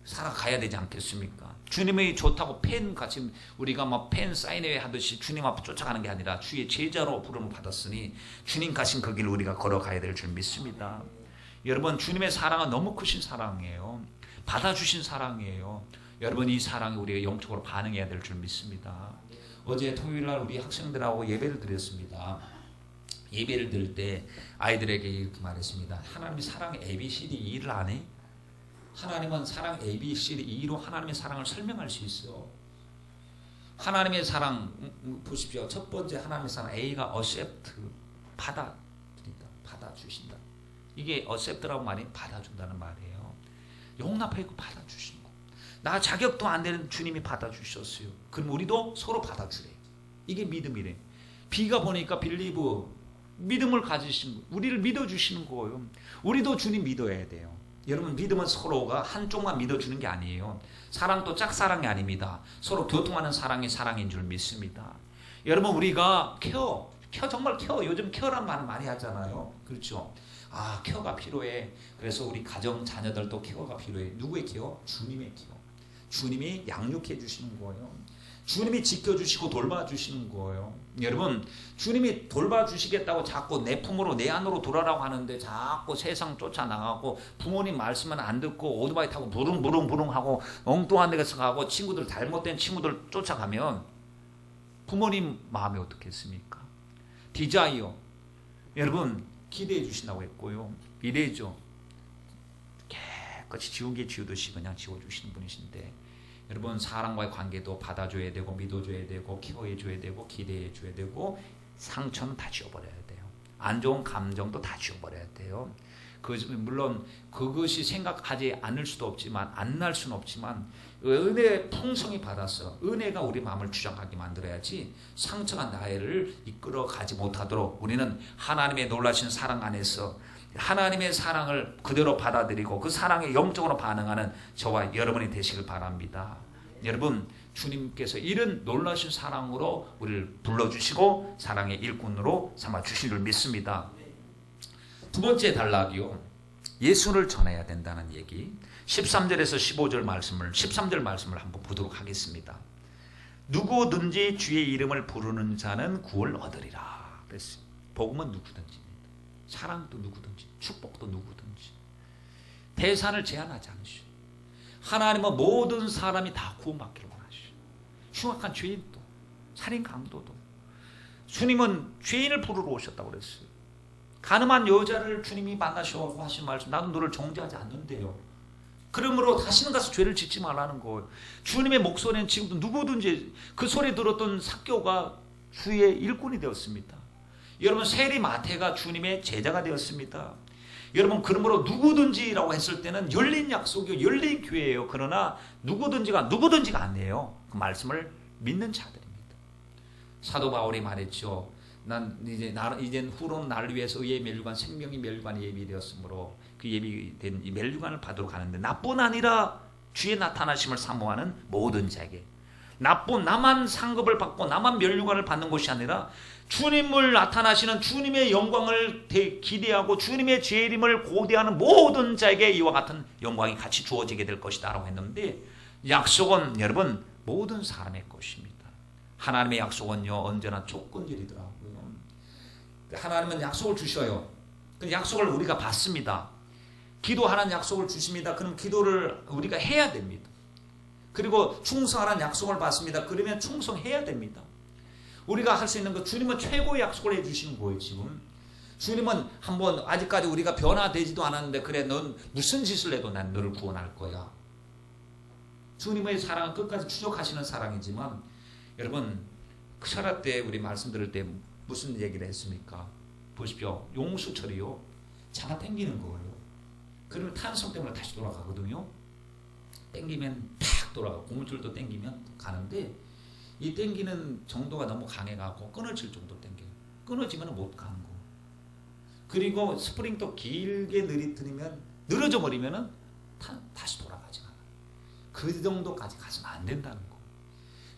살아가야 되지 않겠습니까? 주님이 좋다고 팬 같이 우리가 막 팬 사인회 하듯이 주님 앞에 쫓아가는 게 아니라 주의 제자로 부름을 받았으니 주님 가신 그 길을 우리가 걸어가야 될 줄 믿습니다. 여러분 주님의 사랑은 너무 크신 사랑이에요. 받아주신 사랑이에요. 여러분 이 사랑에 우리가 영적으로 반응해야 될 줄 믿습니다. 어제 토요일날 우리 학생들하고 예배를 드렸습니다. 예배를 드릴 때 아이들에게 이렇게 말했습니다. 하나님이 사랑의 ABCD E를 안 해? 하나님은 사랑 ABCD E로 하나님의 사랑을 설명할 수 있어. 하나님의 사랑 보십시오. 첫 번째 하나님의 사랑 A가 accept 받아들인다. 받아주신다. 이게 accept라고 말이 받아준다는 말이에요. 용납하고 받아주시는 거. 나 자격도 안 되는 주님이 받아주셨어요. 그럼 우리도 서로 받아주래. 이게 믿음이래. B가 보니까 believe 믿음을 가지신 거. 우리를 믿어주시는 거예요. 우리도 주님 믿어야 돼요. 여러분 믿음은 서로가 한쪽만 믿어주는 게 아니에요. 사랑도 짝사랑이 아닙니다. 서로 교통하는 사랑이 사랑인 줄 믿습니다. 여러분 우리가 케어 정말 케어 요즘 케어란 말 많이 하잖아요. 그렇죠? 아 케어가 필요해. 그래서 우리 가정 자녀들도 케어가 필요해. 누구의 케어? 주님의 케어. 주님이 양육해 주시는 거예요. 주님이 지켜주시고 돌봐주시는 거예요. 여러분 주님이 돌봐주시겠다고 자꾸 내 품으로 내 안으로 돌아라고 하는데 자꾸 세상 쫓아나가고 부모님 말씀은 안 듣고 오토바이 타고 부릉부릉 하고 엉뚱한 데서 가고 친구들 잘못된 친구들 쫓아가면 부모님 마음이 어떻겠습니까? 디자이어 여러분 기대해 주신다고 했고요. 이래죠. 깨끗이 지운 게 지우듯이 그냥 지워주시는 분이신데 여러분 사랑과의 관계도 받아줘야 되고 믿어줘야 되고 키워줘야 되고 기대해줘야 되고 상처는 다 지워버려야 돼요. 안 좋은 감정도 다 지워버려야 돼요. 물론 그것이 생각하지 않을 수도 없지만 안 날 수는 없지만 은혜의 풍성이 받아서 은혜가 우리 마음을 주장하게 만들어야지 상처가 나를 이끌어가지 못하도록 우리는 하나님의 놀라신 사랑 안에서 하나님의 사랑을 그대로 받아들이고 그 사랑에 영적으로 반응하는 저와 여러분이 되시길 바랍니다. 여러분 주님께서 이런 놀라신 사랑으로 우리를 불러주시고 사랑의 일꾼으로 삼아주실 줄 믿습니다. 두 번째 단락이요. 예수를 전해야 된다는 얘기 13절에서 15절 말씀을 13절 말씀을 한번 보도록 하겠습니다. 누구든지 주의 이름을 부르는 자는 구원을 얻으리라 그랬어요. 복음은 누구든지 사랑도 누구든지 축복도 누구든지 대상을 제한하지 않으시오. 하나님은 모든 사람이 다 구원받기를 원하시오. 흉악한 죄인도 살인 강도도 주님은 죄인을 부르러 오셨다고 그랬어요. 가늠한 여자를 주님이 만나시고 하신 말씀 나도 너를 정죄하지 않는데요. 그러므로 다시는 가서 죄를 짓지 말라는 거예요. 주님의 목소리는 지금도 누구든지 그 소리 들었던 삭개오가 주의 일꾼이 되었습니다. 여러분 세리 마태가 주님의 제자가 되었습니다. 여러분 그러므로 누구든지라고 했을 때는 열린 약속이요 열린 교회예요. 그러나 누구든지가 아니에요. 그 말씀을 믿는 자들입니다. 사도 바울이 말했죠. 난 이젠 후로는 나를 위해서 의의 멸류관 생명의 멸류관이 예비되었으므로 그 예비된 이 멸류관을 받으러 가는데 나뿐 아니라 주의 나타나심을 사모하는 모든 자에게 나만 상급을 받고 나만 멸류관을 받는 것이 아니라 주님을 나타나시는 주님의 영광을 기대하고 주님의 재림을 고대하는 모든 자에게 이와 같은 영광이 같이 주어지게 될 것이다 라고 했는데 약속은 여러분 모든 사람의 것입니다. 하나님의 약속은요 언제나 조건절이더라고요. 하나님은 약속을 주셔요. 그 약속을 우리가 받습니다. 기도하는 약속을 주십니다. 그럼 기도를 우리가 해야 됩니다. 그리고 충성하라는 약속을 받습니다. 그러면 충성해야 됩니다. 우리가 할 수 있는 것 주님은 최고의 약속을 해주시는 거예요. 지금 주님은 한번 아직까지 우리가 변화되지도 않았는데 그래 넌 무슨 짓을 해도 난 너를 구원할 거야. 주님의 사랑은 끝까지 추적하시는 사랑이지만 여러분 설화 때 우리 말씀 들을 때 무슨 얘기를 했습니까? 보십시오. 용수철이요. 차가 땡기는 거예요. 그러면 탄성 때문에 다시 돌아가거든요. 땡기면 탁 돌아가. 고무줄도 땡기면 가는데 이 땡기는 정도가 너무 강해가고 끊어질 정도로 땡겨요. 끊어지면 못 가는 거. 그리고 스프링도 길게 늘어뜨리면 늘어져 버리면은 다시 돌아가지 않아요. 그 정도까지 가서는 안 된다는 거.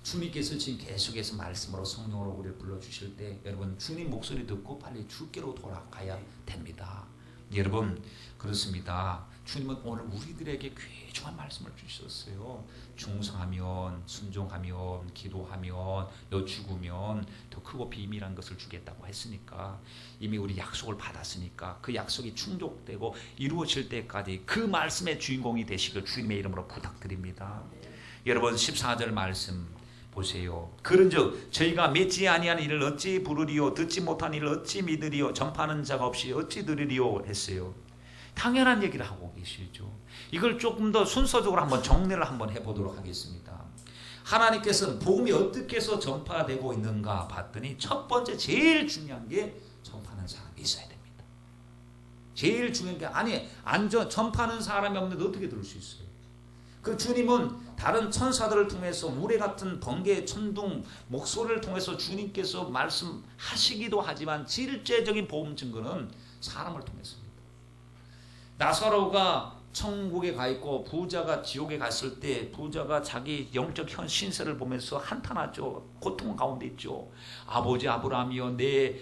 주님께서 지금 계속해서 말씀으로 성령으로 우리를 불러주실 때 여러분 주님 목소리 듣고 빨리 주께로 돌아가야 됩니다. 여러분 그렇습니다. 주님은 오늘 우리들에게 귀중한 말씀을 주셨어요. 충성하면 순종하면 기도하면 너 죽으면 더 크고 비밀한 것을 주겠다고 했으니까 이미 우리 약속을 받았으니까 그 약속이 충족되고 이루어질 때까지 그 말씀의 주인공이 되시길 주님의 이름으로 부탁드립니다. 여러분 14절 말씀 보세요. 그런즉 저희가 믿지 아니한 이를 어찌 부르리요 듣지 못한 이를 어찌 믿으리요 전파하는 자가 없이 어찌 들으리요 했어요. 당연한 얘기를 하고 계시죠. 이걸 조금 더 순서적으로 한번 정리를 한번 해보도록 하겠습니다. 하나님께서는 복음이 어떻게 해서 전파되고 있는가 봤더니 첫 번째 제일 중요한 게 전파하는 사람이 있어야 됩니다. 제일 중요한 게 아니 전파하는 사람이 없는데 어떻게 들을 수 있어요? 그 주님은 다른 천사들을 통해서 우레 같은 번개 천둥 목소리를 통해서 주님께서 말씀하시기도 하지만 실제적인 복음 증거는 사람을 통해서입니다. 나사로가 천국에 가 있고 부자가 지옥에 갔을 때 부자가 자기 영적 신세를 보면서 한탄하죠. 고통 가운데 있죠. 아버지 아브라함이여 내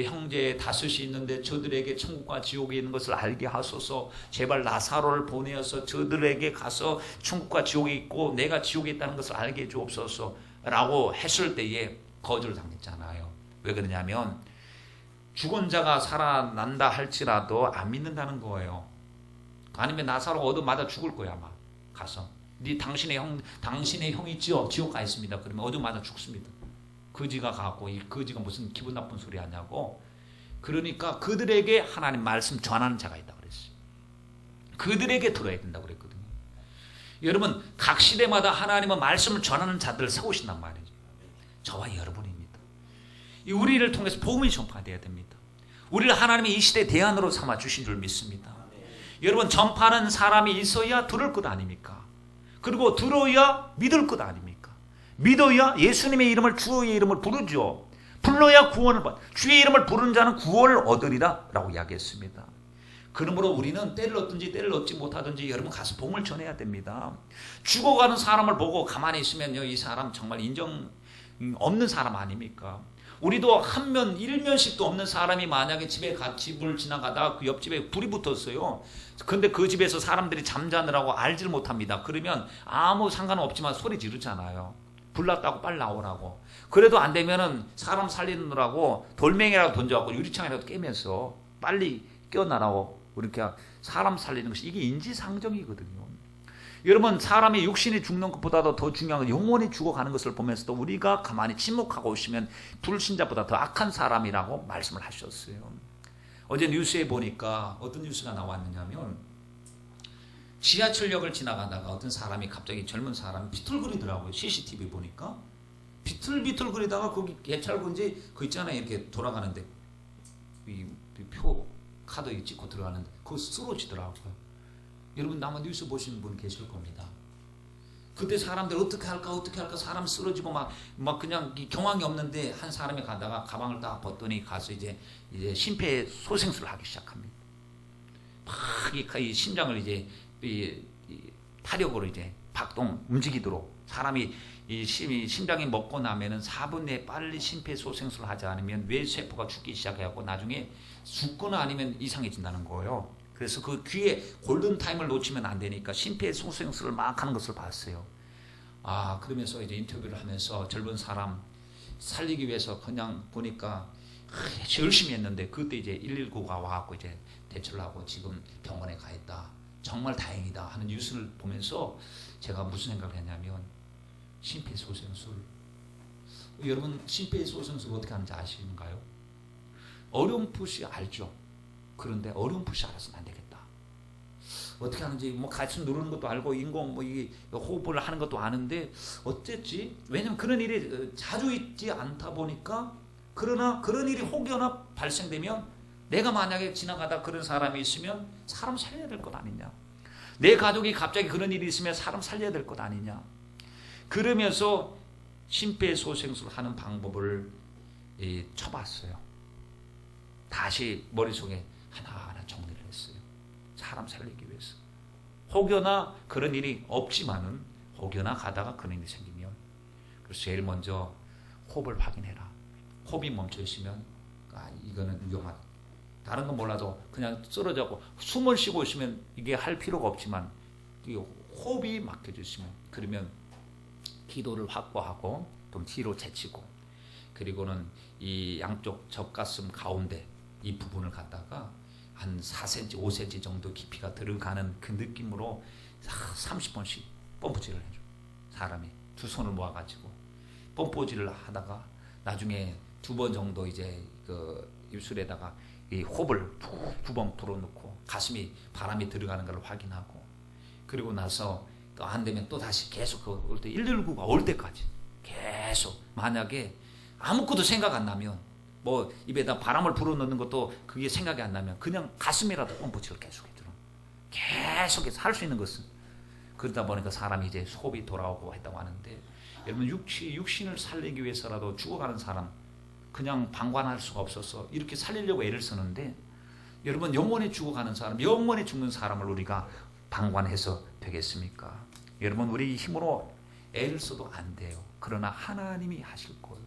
형제 다섯이 있는데 저들에게 천국과 지옥에 있는 것을 알게 하소서. 제발 나사로를 보내어서 저들에게 가서 천국과 지옥에 있고 내가 지옥에 있다는 것을 알게 해주옵소서 라고 했을 때에 거절당했잖아요. 왜 그러냐면 죽은 자가 살아난다 할지라도 안 믿는다는 거예요. 아니면 나사로가 얻어맞아 죽을 거야 아마 가서 당신의 형이 있지요 지옥 가 있습니다. 그러면 얻어맞아 죽습니다. 거지가 가고 이 거지가 무슨 기분 나쁜 소리 하냐고. 그러니까 그들에게 하나님 말씀 전하는 자가 있다고 그랬어요. 그들에게 들어야 된다고 그랬거든요. 여러분 각 시대마다 하나님은 말씀을 전하는 자들을 세우신단 말이죠. 저와 여러분입니다. 우리를 통해서 복음이 전파되어야 됩니다. 우리를 하나님이 이 시대 대안으로 삼아 주신 줄 믿습니다. 여러분 전파하는 사람이 있어야 들을 것 아닙니까? 그리고 들어야 믿을 것 아닙니까? 믿어야 예수님의 이름을 주의 이름을 부르죠. 불러야 구원을 받. 주의 이름을 부르는 자는 구원을 얻으리라 라고 이야기했습니다. 그러므로 우리는 때를 얻든지 때를 얻지 못하든지 여러분 가서 복음을 전해야 됩니다. 죽어가는 사람을 보고 가만히 있으면요 이 사람 정말 인정 없는 사람 아닙니까? 우리도 일면식도 없는 사람이 만약에 집을 지나가다가 그 옆집에 불이 붙었어요. 근데 그 집에서 사람들이 잠자느라고 알지를 못합니다. 그러면 아무 상관없지만 소리 지르잖아요. 불 났다고 빨리 나오라고. 그래도 안 되면은 사람 살리느라고 돌멩이라도 던져갖고 유리창이라도 깨면서 빨리 깨어나라고 이렇게 사람 살리는 것이 이게 인지상정이거든요. 여러분 사람이 육신이 죽는 것보다도 더 중요한 건 영혼이 죽어가는 것을 보면서도 우리가 가만히 침묵하고 있으면 불신자보다 더 악한 사람이라고 말씀을 하셨어요. 어제 뉴스에 보니까 어떤 뉴스가 나왔느냐면 지하철역을 지나가다가 어떤 사람이 갑자기 젊은 사람이 비틀거리더라고요. CCTV 보니까 비틀비틀거리다가 거기 개찰군지 그 있잖아요. 이렇게 돌아가는데 이 표 카드 찍고 들어가는데 그거 쓰러지더라고요. 여러분 아마 뉴스 보시는 분 계실 겁니다. 그때 사람들 어떻게 할까 사람 쓰러지고 막 그냥 경황이 없는데 한 사람이 가다가 가방을 딱 벗더니 가서 이제 심폐소생술을 하기 시작합니다. 막 이 심장을 이제 이 타력으로 이제 박동 움직이도록 사람이 이 심장이 먹고 나면은 4분 내에 빨리 심폐소생술을 하지 않으면 뇌세포가 죽기 시작해갖고 나중에 죽거나 아니면 이상해진다는 거예요. 그래서 그 귀에 골든타임을 놓치면 안 되니까 심폐소생술을 막 하는 것을 봤어요. 그러면서 이제 인터뷰를 하면서 젊은 사람 살리기 위해서 그냥 보니까 열심히 했는데 그때 이제 119가 와갖고 이제 대처를 하고 지금 병원에 가 있다. 정말 다행이다 하는 뉴스를 보면서 제가 무슨 생각을 했냐면 심폐소생술. 여러분 심폐소생술 어떻게 하는지 아시는가요? 어렴풋이 알죠. 그런데 어렴풋이 알아서는 안 되겠다. 어떻게 하는지 뭐 가슴 누르는 것도 알고 인공 뭐 이 호흡을 하는 것도 아는데 어쨌지? 왜냐면 그런 일이 자주 있지 않다 보니까 그러나 그런 일이 혹여나 발생되면 내가 만약에 지나가다 그런 사람이 있으면 사람 살려야 될 것 아니냐. 내 가족이 갑자기 그런 일이 있으면 사람 살려야 될 것 아니냐. 그러면서 심폐소생술을 하는 방법을 쳐봤어요. 다시 머릿속에 하나하나 정리를 했어요. 사람 살리기 위해서. 혹여나 그런 일이 없지만은 혹여나 가다가 그런 일이 생기면 그래서 제일 먼저 호흡을 확인해라. 호흡이 멈춰 있으면 이거는 위험하다. 다른 건 몰라도 그냥 쓰러져고 숨을 쉬고 있으면 이게 할 필요가 없지만 호흡이 막혀져 있으면 그러면 기도를 확보하고 좀 뒤로 제치고 그리고는 이 양쪽 젖가슴 가운데 이 부분을 갖다가 한 4cm, 5cm 정도 깊이가 들어가는 그 느낌으로 30번씩 펌프질을 해줘. 사람이 두 손을 모아가지고 펌프질을 하다가 나중에 2번 정도 이제 그 입술에다가 이 호흡을 두 번 불어넣고 가슴이 바람이 들어가는 걸 확인하고 그리고 나서 또 안 되면 또 다시 계속 올 때 119가 올 때까지 계속 만약에 아무것도 생각 안 나면 뭐 입에다 바람을 불어넣는 것도 그게 생각이 안 나면 그냥 가슴이라도 펌프질을 계속해주는 계속해서 할 수 있는 것은 그러다 보니까 사람이 이제 호흡이 돌아오고 했다고 하는데 여러분 육신을 살리기 위해서라도 죽어가는 사람 그냥 방관할 수가 없어서 이렇게 살리려고 애를 쓰는데 여러분 영원히 죽어가는 사람 영원히 죽는 사람을 우리가 방관해서 되겠습니까? 여러분 우리 힘으로 애를 써도 안 돼요. 그러나 하나님이 하실 거예요.